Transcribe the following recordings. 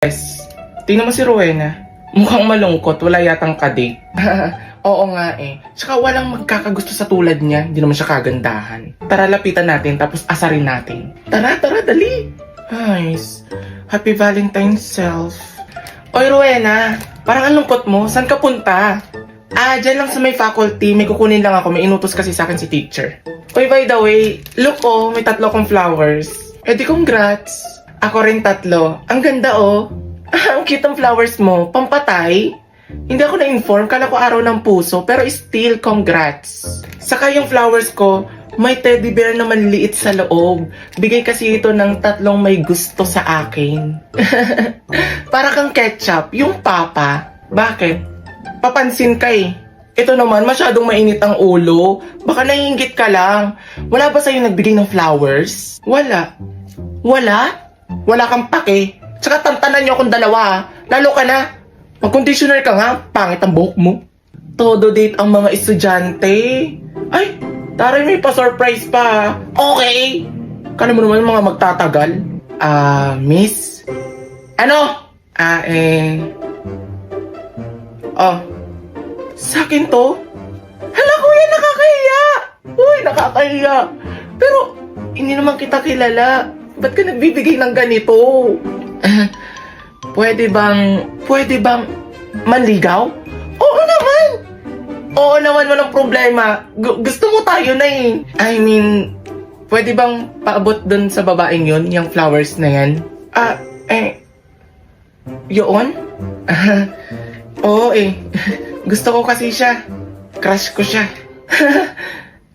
Yes. Tingnan mo si Rowena. Mukhang malungkot, wala yatang kadate. Oo nga eh. Tsaka walang magkakagusto sa tulad niya. Hindi naman siya kagandahan. Tara, lapitan natin tapos asarin natin. Tara, dali. Nice. Happy Valentine's self. Oy, Rowena. Parang ang lungkot mo. Saan ka punta? Dyan lang sa may faculty. May kukunin lang ako. May inutos kasi sa akin si teacher. Oy, by the way, look oh, may 3 akong flowers. Di congrats. Ako rin 3. Ang ganda oh. Ang cute ng flowers mo. Pampatay. Hindi ako na-inform. Kala ko araw ng puso. Pero still, congrats. Saka yung flowers ko, may teddy bear na maliliit sa loob. Bigay kasi ito ng 3 may gusto sa akin. Para kang ketchup. Yung papa. Bakit? Papansin ka eh. Ito naman, masyadong mainit ang ulo. Baka naiinggit ka lang. Wala ba sa'yo nagbigay ng flowers? Wala. Wala? Wala kang pake. Tsaka tantanan niyo akong dalawa. Lalo ka na. Mag-conditioner ka nga. Pangit ang buhok mo. Todo date ang mga estudyante. Ay, taray may pa-surprise pa. Okay. Kala mo naman mga magtatagal. Miss? Ano? Sa akin to? Hala kuya, nakakahiya. Uy, nakakahiya. Pero, hindi naman kita kilala. Ba't ka nagbibigay ng ganito? Pwede bang manligaw? Oo naman! Oo naman, walang problema. Gusto mo tayo na eh. I mean, pwede bang paabot dun sa babaeng yun, yung flowers na yan? Yun? Oo eh. Gusto ko kasi siya. Crush ko siya.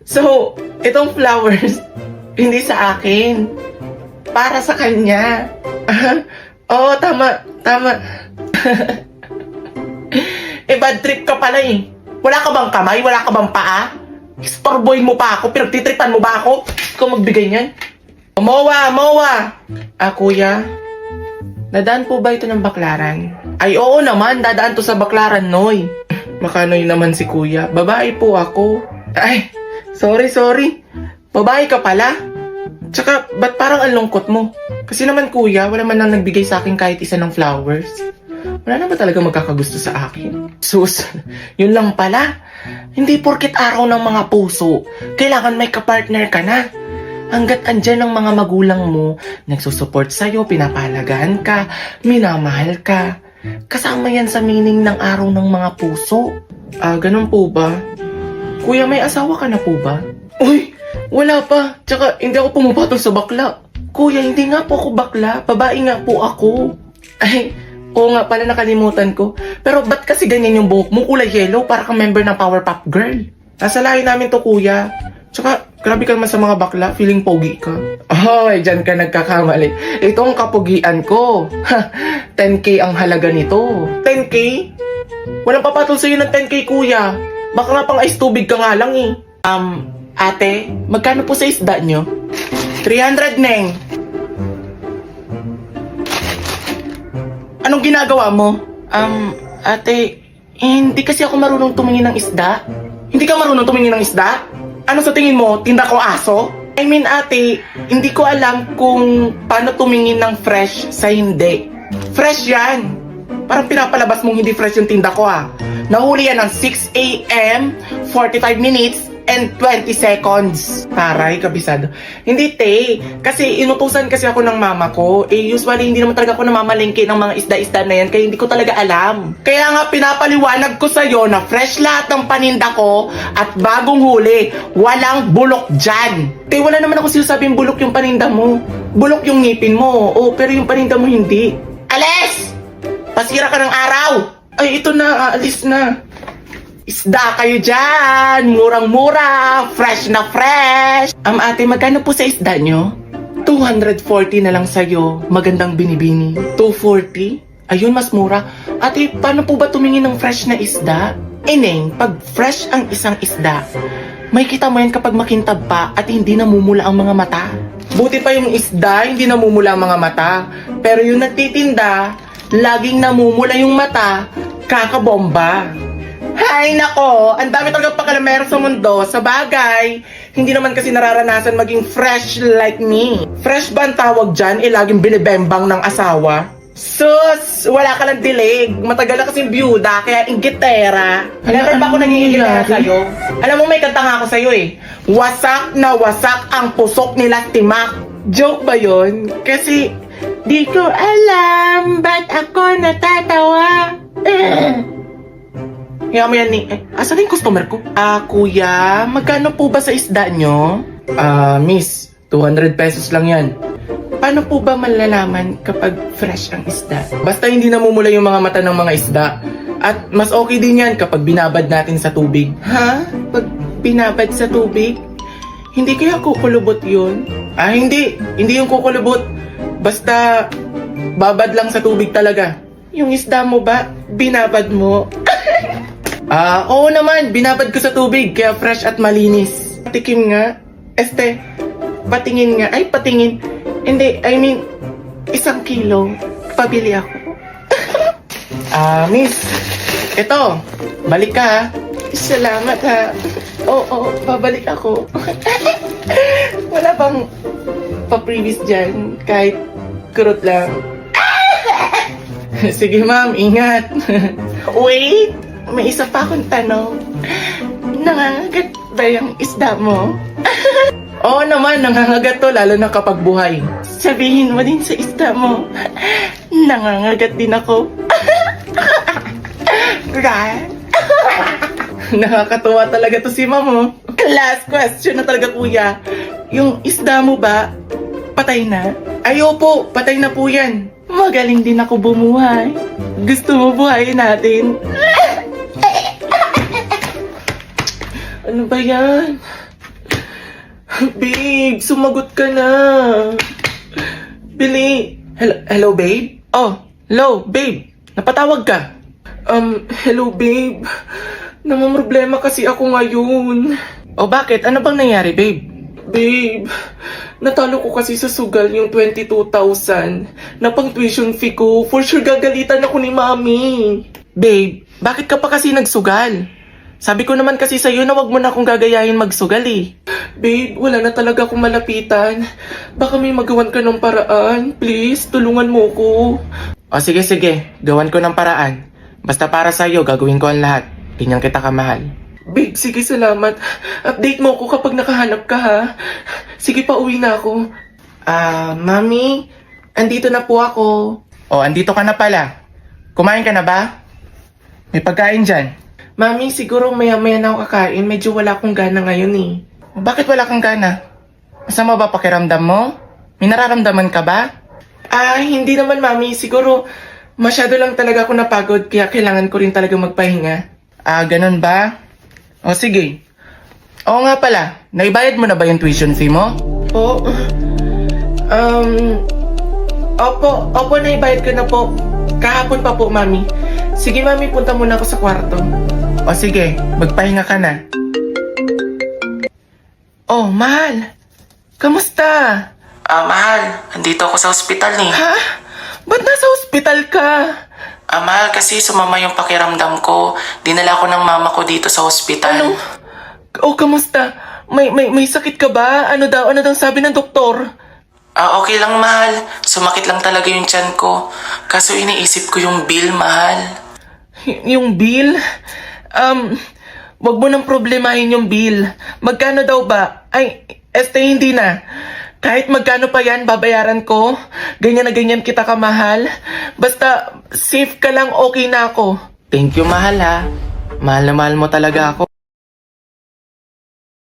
So, itong flowers, hindi sa akin. Para sa kanya. Oo, tama. Bad trip ka pala eh. Wala ka bang kamay? Wala ka bang paa? Storeboy mo pa ako? Pinagtitripan mo ba ako? Ikaw magbigay niyan? Mowa! Kuya, dadaan po ba ito ng Baklaran? Ay, oo naman. Dadaan to sa Baklaran, Noy. Makanoy naman si kuya. Babae po ako. Ay, sorry. Babae ka pala? Tsaka, ba't parang ang lungkot mo? Kasi naman kuya, wala man nang nagbigay sa akin kahit isa ng flowers. Wala na ba talaga magkakagusto sa akin? Sus, yun lang pala. Hindi porket araw ng mga puso, kailangan may kapartner ka na. Hanggat andyan ang mga magulang mo, nagsusupport sa'yo, pinapahalagaan ka, minamahal ka. Kasama yan sa meaning ng araw ng mga puso. Ganun po ba? Kuya, may asawa ka na po ba? Uy! Wala pa. Tsaka, hindi ako pumapatol sa bakla. Kuya, hindi nga po ako bakla. Babae nga po ako. Ay, oo nga pala, nakalimutan ko. Pero ba't kasi ganyan yung buhok mo? Kulay yellow, para kang member ng Powerpuff Girl. Nasa lahi namin to, kuya. Tsaka, grabe ka naman sa mga bakla. Feeling pogi ka. Ay, dyan ka nagkakamali. Ito ang kapugian ko. 10K ang halaga nito. 10K? Walang papatol sa'yo ng 10K, kuya. Baka nga pang ice tubig ka nga lang eh. Ate, magkano po sa isda nyo? 300, Neng. Anong ginagawa mo? Ate, hindi kasi ako marunong tumingin ng isda. Hindi ka marunong tumingin ng isda? Ano sa tingin mo? Tinda ko aso? I mean, ate, hindi ko alam kung paano tumingin ng fresh sa hindi. Fresh yan. Parang pinapalabas mong hindi fresh yung tinda ko Nahuli yan ng 6 a.m., 45 minutes, and 20 seconds. Taray, kabisado. Hindi, te. Kasi inutusan kasi ako ng mama ko. Usually, hindi naman talaga ako namamalengke ng mga isda-isda na yan. Kaya hindi ko talaga alam. Kaya nga, pinapaliwanag ko sa'yo na fresh lahat ng paninda ko at bagong huli. Walang bulok dyan. Te, wala naman ako sinasabing bulok yung paninda mo. Bulok yung ngipin mo. Pero yung paninda mo hindi. Alis! Pasira ka ng araw! Ay, ito na. Aalis na. Isda kayo dyan! Murang-mura! Fresh na fresh! Ate, magkano po sa isda nyo? 240 na lang sa'yo. Magandang binibini. 240? Ayun, mas mura. Ate, paano po ba tumingin ng fresh na isda? Neng, pag fresh ang isang isda, may kita mo yan kapag makintab pa at hindi namumula ang mga mata. Buti pa yung isda, hindi namumula ang mga mata. Pero yung nagtitinda, laging namumula yung mata, kakabomba. Hay nako, ang dami talagang pakalamero sa mundo. Sa bagay, hindi naman kasi nararanasan maging fresh like me. Fresh ba ang tawag dyan? Laging binibembang ng asawa? Sus! Wala ka lang dilig. Matagal na kasing byuda, kaya inggitera. Never pa ako naging inggitera sa'yo. Alam mo, may kanta nga ako sa'yo eh. Wasak na wasak ang pusok nila timak. Joke ba yun? Kasi di ko alam ba't ako natatawa. Kaya mo yan ni... asan yung customer ko? Kuya, magkano po ba sa isda nyo? Miss, 200 pesos lang yan. Paano po ba malalaman kapag fresh ang isda? Basta hindi namumula yung mga mata ng mga isda. At mas okay din yan kapag binabad natin sa tubig. Ha? Pag binabad sa tubig? Hindi kaya kukulubot yun? Hindi. Hindi yung kukulubot. Basta babad lang sa tubig talaga. Yung isda mo ba, binabad mo? Oo naman, binabad ko sa tubig, kaya fresh at malinis. Patikim nga. Patingin nga. Ay, patingin. Hindi, I mean, 1 kilo. Pabili ako. Miss. Ito, balik ka ha. Salamat ha. Oo, babalik ako. Wala bang pa-previous dyan? Kahit kurot lang. Sige ma'am, ingat. Wait, may isa pa akong tanong. Nangangagat ba yung isda mo? Oo naman, nangangagat to, lalo na kapag buhay. Sabihin mo din sa isda mo, nangangagat din ako. Right? Nakakatuwa talaga to si ma'am, oh. Last question na talaga, kuya. Yung isda mo ba, patay na? Ay, opo, patay na po yan. Magaling din ako bumuhay. Gusto mo buhayin natin? Ano ba yan? Babe, sumagot ka na. Bili. Hello, babe? Oh, hello, babe. Napatawag ka? Hello, babe. Namamroblema kasi ako ngayon. O bakit? Ano bang nangyari, babe? Babe, natalo ko kasi sa sugal yung 22,000 na pang tuition fee ko. For sure gagalitan ako ni mami. Babe, bakit ka pa kasi nagsugal? Sabi ko naman kasi sa'yo na wag mo na akong gagayahin magsugal eh. Babe, wala na talaga akong malapitan. Baka may magawan ka ng paraan. Please, tulungan mo ko. O sige, gawan ko ng paraan. Basta para sa'yo, gagawin ko ang lahat. Ganyan kita kamahal. Babe, sige, salamat. Update mo ko kapag nakahanap ka, ha? Sige, pauwi na ako. Mami, andito na po ako. Oh, andito ka na pala. Kumain ka na ba? May pagkain dyan. Mami, siguro maya-maya na ako kakain. Medyo wala akong gana ngayon eh. Bakit wala kang gana? Masama ba pakiramdam mo? May nararamdaman ka ba? Hindi naman, Mami. Siguro masyado lang talaga ako napagod kaya kailangan ko rin talaga magpahinga. Ganun ba? O sige. Oo nga pala, naibayad mo na ba yung tuition fee mo? Opo, naibayad ko na po. Kahapon pa po, Mami. Sige, Mami, punta muna ako sa kwarto. O sige, magpahinga ka na. Oh, mahal. Kamusta? Mahal, andito ako sa ospital ni. Ha? Ba't nasa ospital ka? Mahal, kasi sumama yung pakiramdam ko. Dinala ko ng mama ko dito sa ospital. Ano? Oh, kamusta? May sakit ka ba? Ano daw sabi ng doktor? Okay lang, mahal. Sumakit lang talaga yung tiyan ko. Kaso iniisip ko yung bill, mahal. Yung bill? Wag mo nang problemahin yung bill. Magkano daw ba? Ay, hindi na. Kahit magkano pa yan, babayaran ko. Ganyan na ganyan kita kamahal. Basta, safe ka lang, okay na ako. Thank you, mahal ha. Mahal na mahal mo talaga ako.